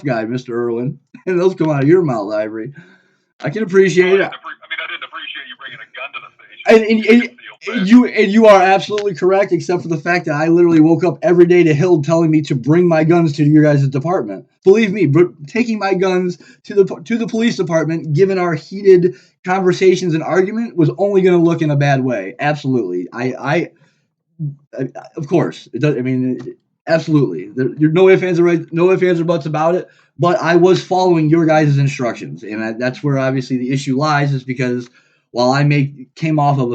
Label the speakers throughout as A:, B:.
A: guy, Mr. Irwin. And those come out of your mouth, Ivory. I can appreciate it.
B: I didn't appreciate you bringing a gun to the station.
A: You are absolutely correct, except for the fact that I literally woke up every day to Hill telling me to bring my guns to your guys' department. Believe me, taking my guns to the police department, given our heated conversations and argument, was only going to look in a bad way. Absolutely, I of course, it does. I mean, absolutely. There's no ifs, ands, or buts about it. But I was following your guys' instructions, and that's where obviously the issue lies. Is because while came off of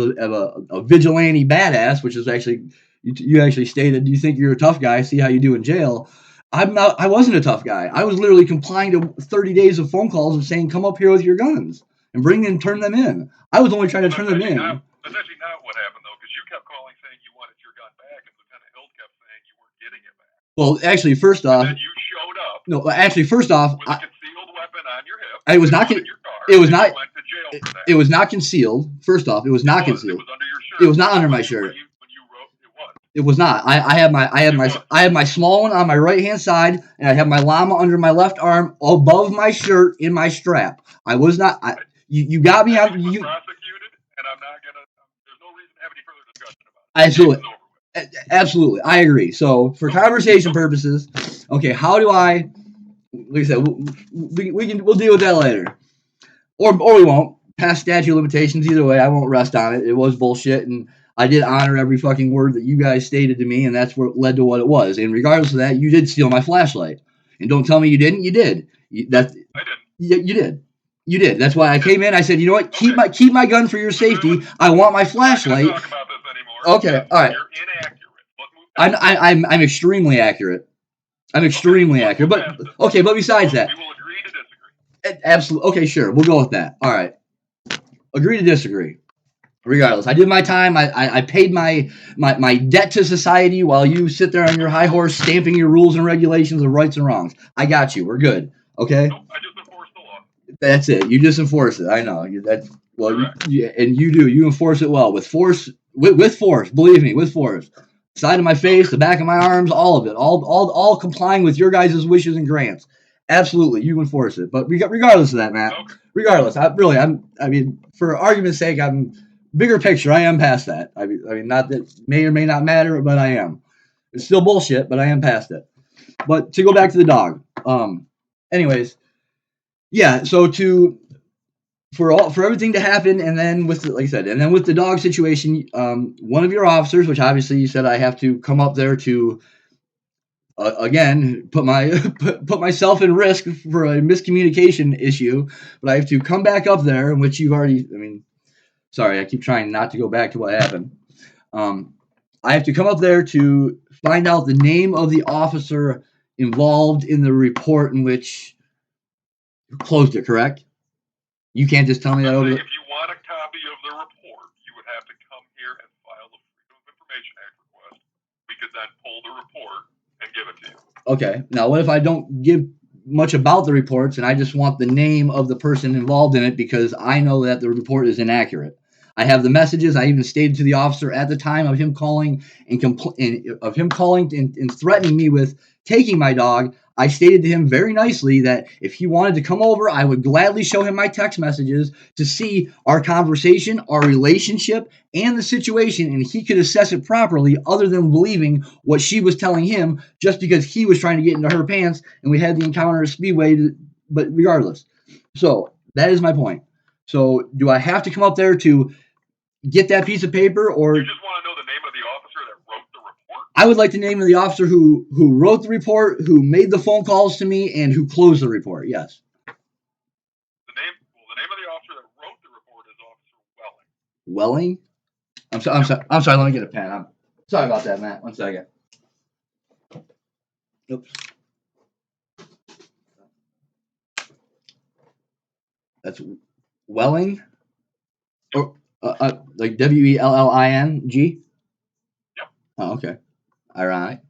A: a vigilante badass, which is actually you actually stated you think you're a tough guy. See how you do in jail. I'm not. I wasn't a tough guy. I was literally complying to 30 days of phone calls of saying, "Come up here with your guns and turn them in." I was only trying to turn them in.
B: That's actually not what happened though, because you kept calling saying you wanted your gun back, and Lieutenant Hill kept saying you weren't getting it back.
A: Well, actually, first off,
B: and then you showed up.
A: No, actually, first off,
B: with a concealed weapon on your hip.
A: It was not. It was not.
B: Went to jail for that.
A: It was not concealed. First off, it was not concealed.
B: It was under your shirt.
A: It was not under my shirt. It was not. I had my small one on my right hand side, and I have my llama under my left arm, above my shirt in my strap. I was not. You got me on. You
B: prosecuted, and I'm not gonna. There's no reason to have any further discussion about it.
A: Absolutely, I agree. So for conversation purposes, okay, how do I? Like I said, we'll deal with that later, or we won't. Past statute of limitations. Either way, I won't rest on it. It was bullshit, and I did honor every fucking word that you guys stated to me, and that's what led to what it was. And regardless of that, you did steal my flashlight. And don't tell me you didn't. You did.
B: I didn't.
A: You did. You did. That's why I came in. I said, you know what? Keep my gun for your safety. I want my flashlight.
B: I'm not talk about this
A: Okay.
B: anymore.
A: All right.
B: You're inaccurate.
A: I'm extremely accurate. I'm extremely accurate. But okay. But besides that,
B: we will agree to disagree.
A: Absolutely. Okay. Sure. We'll go with that. All right. Agree to disagree. Regardless, I did my time. I paid my debt to society while you sit there on your high horse stamping your rules and regulations of rights and wrongs. I got you. We're good. Okay?
B: Nope, I just enforce the law.
A: That's it. You just enforce it. I know. And you do. You enforce it well with force. With force. Believe me, with force. Side of my face, the back of my arms, all of it. All complying with your guys' wishes and grants. Absolutely, you enforce it. But regardless of that, Matt. Okay. Regardless, I mean, for argument's sake, I'm bigger picture. I am past that. I mean, not that may or may not matter, but I am. It's still bullshit, but I am past it. But to go back to the dog. Anyways, yeah. So for everything to happen, and then with the dog situation, one of your officers, which obviously you said I have to come up there to. Again, put myself in risk for a miscommunication issue, but I have to come back up there, in which you've already. I mean, sorry, I keep trying not to go back to what happened. I have to come up there to find out the name of the officer involved in the report in which you closed it. Correct? You can't just tell me that over.
B: If you want a copy of the report, you would have to come here and file the Freedom of Information Act request. We could then pull the report and give it to you.
A: Okay. Now, what if I don't give much about the reports and I just want the name of the person involved in it because I know that the report is inaccurate? I have the messages. I even stated to the officer at the time of him calling and threatening me with taking my dog. I stated to him very nicely that if he wanted to come over, I would gladly show him my text messages to see our conversation, our relationship, and the situation, and he could assess it properly other than believing what she was telling him just because he was trying to get into her pants and we had the encounter at Speedway, but regardless. So that is my point. So do I have to come up there to get that piece of paper, or...
B: You just want to know the name of the officer that wrote the report?
A: I would like the name of the officer who wrote the report, who made the phone calls to me, and who closed the report. Yes.
B: The name of the officer that wrote the report is Officer
A: Welling?
B: Welling.
A: I'm sorry. Let me get a pen. I'm sorry about that, Matt. 1 second. Oops. That's Welling, or like Welling?
B: Yep.
A: Oh, okay. Ironic.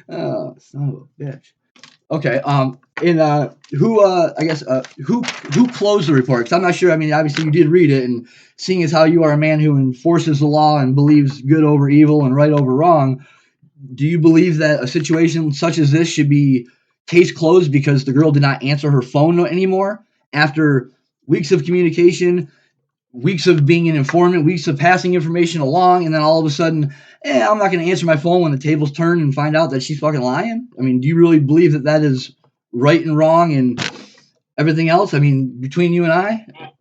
A: Oh, son of a bitch. Okay. Who closed the report? Because I'm not sure. I mean, obviously you did read it, and seeing as how you are a man who enforces the law and believes good over evil and right over wrong, do you believe that a situation such as this should be case closed because the girl did not answer her phone anymore after weeks of communication, weeks of being an informant, weeks of passing information along, and then all of a sudden, I'm not going to answer my phone when the tables turn and find out that she's fucking lying? I mean, do you really believe that that is right and wrong and everything else? I mean, between you and I?
B: Well,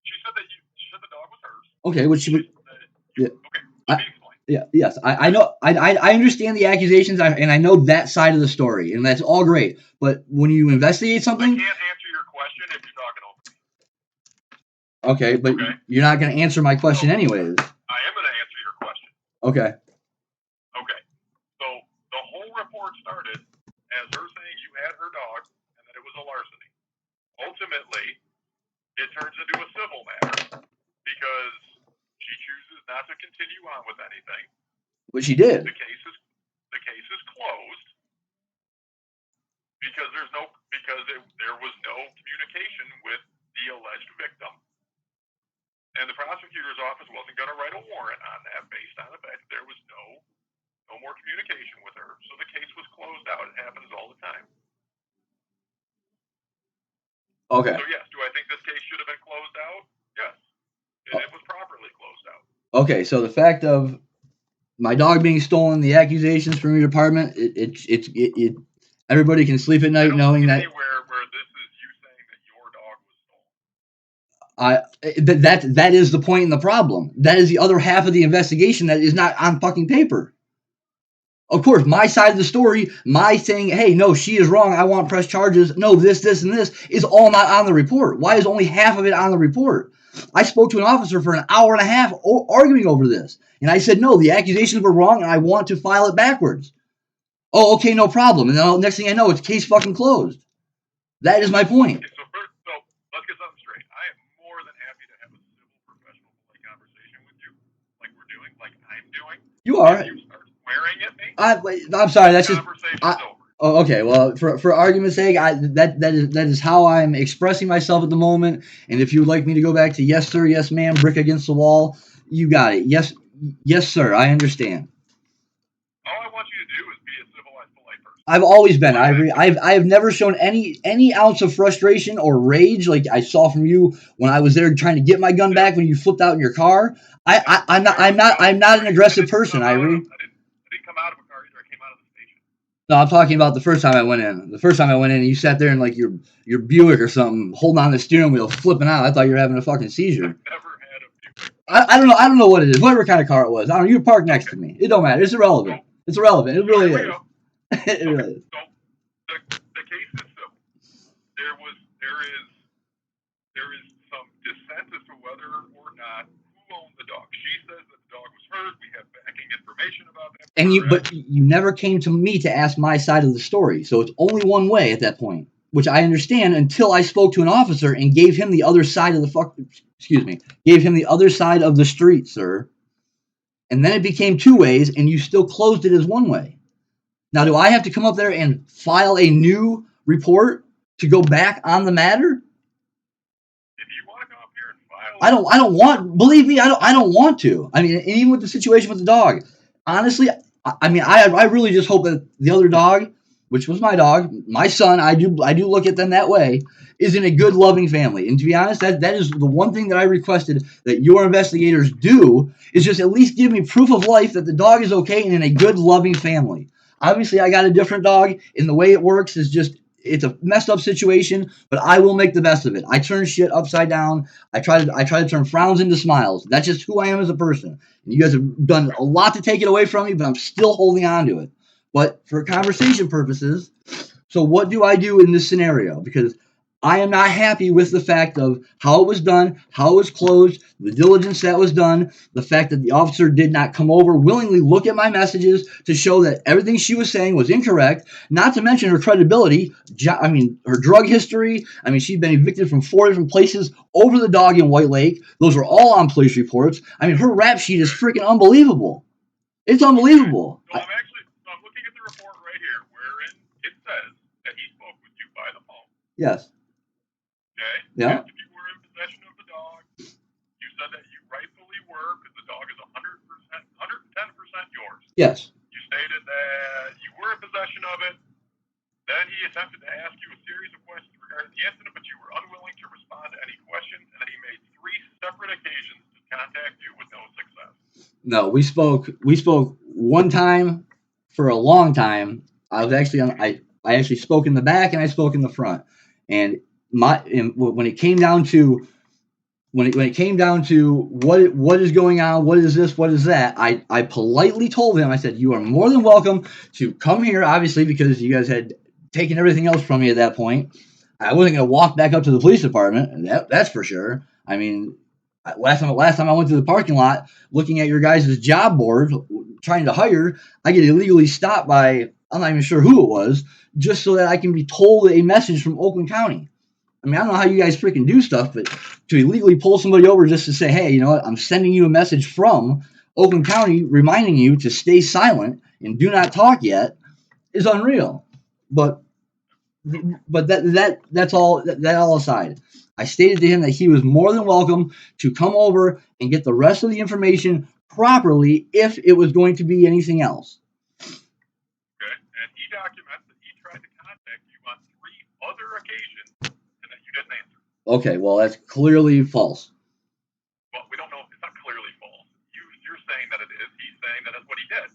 B: she said that she said the dog was hers.
A: Okay, what she would... Yeah.
B: Okay, let me explain.
A: Yeah, yes, I know. I understand the accusations, and I know that side of the story, and that's all great. But when you investigate something...
B: I can't answer your question if you're talking over me.
A: Okay, but you're not going to answer my question anyways.
B: I am going to answer your question.
A: Okay.
B: Okay. So the whole report started as her saying you had her dog and that it was a larceny. Ultimately, it turns into a civil matter because she chooses not to continue on with anything.
A: But she did.
B: The case is closed because there was no communication with the alleged victim. And the prosecutor's office wasn't going to write a warrant on that based on the fact that there was no more communication with her. So the case was closed out. It happens all the time.
A: Okay.
B: So yes, do I think this case should have been closed out? Yes. It was properly closed out. Okay,
A: so the fact of my dog being stolen, the accusations from your department, it everybody can sleep at night knowing that...
B: Where this is you saying that your dog was
A: stolen. That is the point in the problem. That is the other half of the investigation that is not on fucking paper. Of course, my side of the story, my saying, hey, no, she is wrong, I want press charges, no, this, and this, is all not on the report. Why is only half of it on the report? I spoke to an officer for an hour and a half arguing over this. And I said, no, the accusations were wrong, and I want to file it backwards. Oh, okay, no problem. And then next thing I know, it's case fucking closed. That is my point.
B: Okay, so let's get something straight. I am more than happy to have a civil, professional conversation with you, like we're doing, like I'm doing.
A: You are.
B: You start swearing at me.
A: I'm sorry. That's just.
B: Over.
A: Oh, okay. Well, for argument's sake, that is how I'm expressing myself at the moment. And if you would like me to go back to yes sir, yes ma'am, brick against the wall, you got it. Yes, sir. I understand.
B: All I want you to do is be a civilized, polite person.
A: I've always been, Ivory. I have never shown any ounce of frustration or rage like I saw from you when I was there trying to get my gun back when you flipped out in your car. I'm not an aggressive person, Ivory.
B: I didn't come out of a car either. I came out of the station.
A: No, I'm talking about the first time I went in. The first time I went in, you sat there in like your Buick or something, holding on the steering wheel, flipping out. I thought you were having a fucking seizure.
B: I've never had a Buick.
A: I don't know what it is. Whatever kind of car it was. I don't know. You were parked next to me. It don't matter. It's irrelevant. It really is. It really is.
B: So the case is simple. There is some dissent as to whether or not who owned the dog. She says that the dog was hers. We have backing information about that.
A: But you never came to me to ask my side of the story. So it's only one way at that point, which I understand until I spoke to an officer and gave him the other side of gave him the other side of the street, sir. And then it became two ways, and you still closed it as one way. Now, do I have to come up there and file a new report to go back on the matter?
B: If you want to come up here and file,
A: I don't want. Believe me, I don't want to. I mean, even with the situation with the dog, honestly, I really just hope that the other dog, which was my dog, my son, I do look at them that way, is in a good, loving family. And to be honest, that is the one thing that I requested that your investigators do is just at least give me proof of life that the dog is okay and in a good, loving family. Obviously, I got a different dog, and the way it works is just, it's a messed up situation, but I will make the best of it. I turn shit upside down. I try to turn frowns into smiles. That's just who I am as a person. And you guys have done a lot to take it away from me, but I'm still holding on to it. But for conversation purposes, so what do I do in this scenario? Because I am not happy with the fact of how it was done, how it was closed, the diligence that was done, the fact that the officer did not come over, willingly look at my messages to show that everything she was saying was incorrect, not to mention her credibility, her drug history. She'd been evicted from 4 different places over the dog in White Lake. Those were all on police reports. Her rap sheet is freaking unbelievable. It's unbelievable.
B: So I'm looking at the report right here wherein it says that he spoke with you by the phone.
A: Yes.
B: Okay?
A: Yeah.
B: If you were in possession of the dog, you said that you rightfully were because the dog is 110% yours.
A: Yes.
B: You stated that you were in possession of it attempted to ask you a series of questions regarding the incident, but you were unwilling to respond to any questions, and that he made 3 separate occasions to contact you with no success.
A: No, we spoke one time for a long time. I was actually I actually spoke in the back and I spoke in the front. And when it came down to what is going on, what is this, what is that, I politely told him, I said, you are more than welcome to come here, obviously, because you guys had taken everything else from me at that point. I wasn't going to walk back up to the police department, and that's for sure. I mean, last time I went to the parking lot looking at your guys' job board trying to hire, I get illegally stopped by, I'm not even sure who it was, just so that I can be told a message from Oakland County. I mean, I don't know how you guys freaking do stuff, but to illegally pull somebody over just to say, hey, you know what, I'm sending you a message from Oakland County reminding you to stay silent and do not talk yet is unreal. But that's all. That all aside, I stated to him that he was more than welcome to come over and get the rest of the information properly if it was going to be anything else.
B: Okay, and he documents that he tried to contact you on 3 other occasions and that you didn't answer.
A: Okay, well, that's clearly false.
B: Well, we don't know. It's not clearly false. You're saying that it is. He's saying that that's what he did.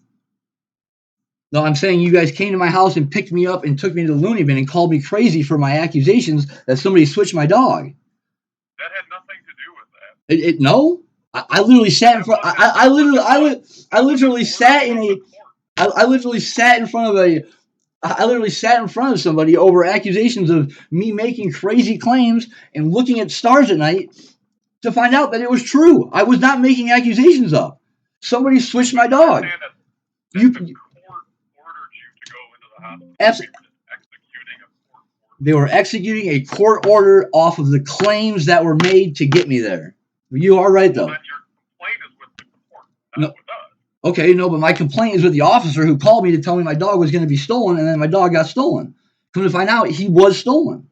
A: No, I'm saying you guys came to my house and picked me up and took me to the loony bin and called me crazy for my accusations that somebody switched my dog.
B: That had nothing to do with that.
A: No, I literally sat in front. I literally sat in a. I literally sat in front of a. I literally sat in front of somebody over accusations of me making crazy claims and looking at stars at night to find out that it was true. I was not making accusations up. Somebody switched my dog. They were executing a court order off of the claims that were made to get me there. You are right, though.
B: But your complaint is with the court, not with us.
A: Okay, no, but my complaint is with the officer who called me to tell me my dog was going to be stolen, and then my dog got stolen. Come to find out, he was stolen.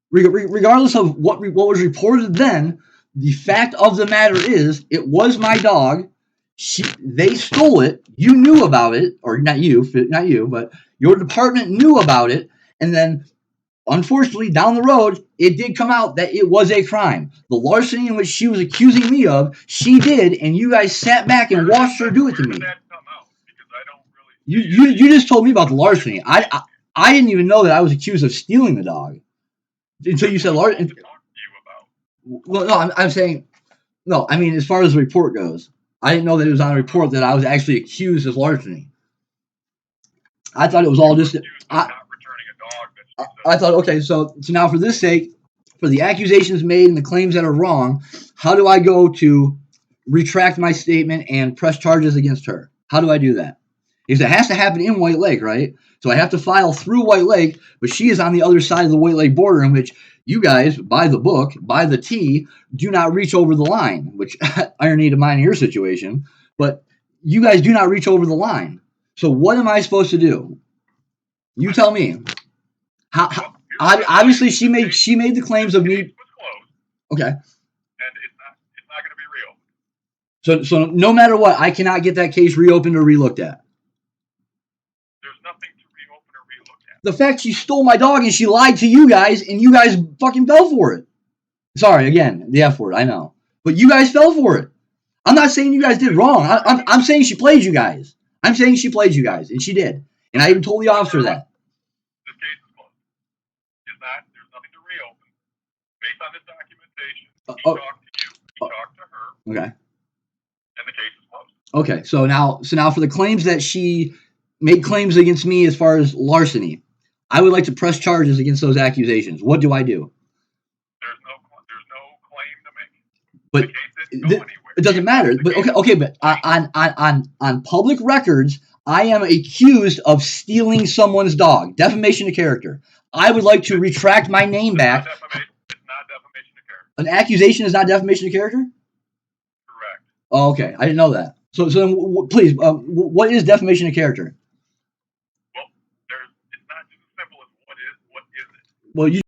A: Regardless of what was reported then, the fact of the matter is, it was my dog. They stole it. You knew about it, or not you, but your department knew about it, and then, unfortunately, down the road, it did come out that it was a crime. The larceny in which she was accusing me of, she did, and you guys sat back and watched her do it to me.
B: Where did that come out? Because I don't really...
A: You just told me about the larceny. I didn't even know that I was accused of stealing the dog until you said larceny. Well, no, I'm saying, no, I mean, as far as the report goes, I didn't know that it was on a report that I was actually accused of larceny. I thought it was all just... I thought, okay, so now for this sake, for the accusations made and the claims that are wrong, how do I go to retract my statement and press charges against her? How do I do that? Because it has to happen in White Lake, right? So I have to file through White Lake, but she is on the other side of the White Lake border, in which you guys, by the book, by the T, do not reach over the line, which irony to mine in your situation, but you guys do not reach over the line. So what am I supposed to do? You tell me. Obviously, she made the claims of me. Okay.
B: And it's not going to be real.
A: So no matter what, I cannot get that case reopened or relooked at.
B: There's nothing to reopen or relook at.
A: The fact she stole my dog and she lied to you guys, and you guys fucking fell for it. Sorry, again, the F word, I know, but you guys fell for it. I'm not saying you guys did wrong. I'm saying she played you guys. I'm saying she played you guys, and she did. And I even told the officer that.
B: This case is closed. There's nothing to reopen. Based on this documentation, he talked to you, he talked to her.
A: Okay.
B: And the case is closed.
A: Okay, so now for the claims that she made claims against me as far as larceny, I would like to press charges against those accusations. What do I do?
B: There's no claim to make.
A: But
B: the case didn't go anywhere.
A: It doesn't matter. But okay, but on public records, I am accused of stealing someone's dog. Defamation of character. I would like to retract my name back.
B: It's not defamation of character.
A: An accusation is not defamation of character?
B: Correct.
A: Oh, okay. I didn't know that. So then, please, what is defamation of character?
B: Well, it's not just as simple as what is it.
A: Well, you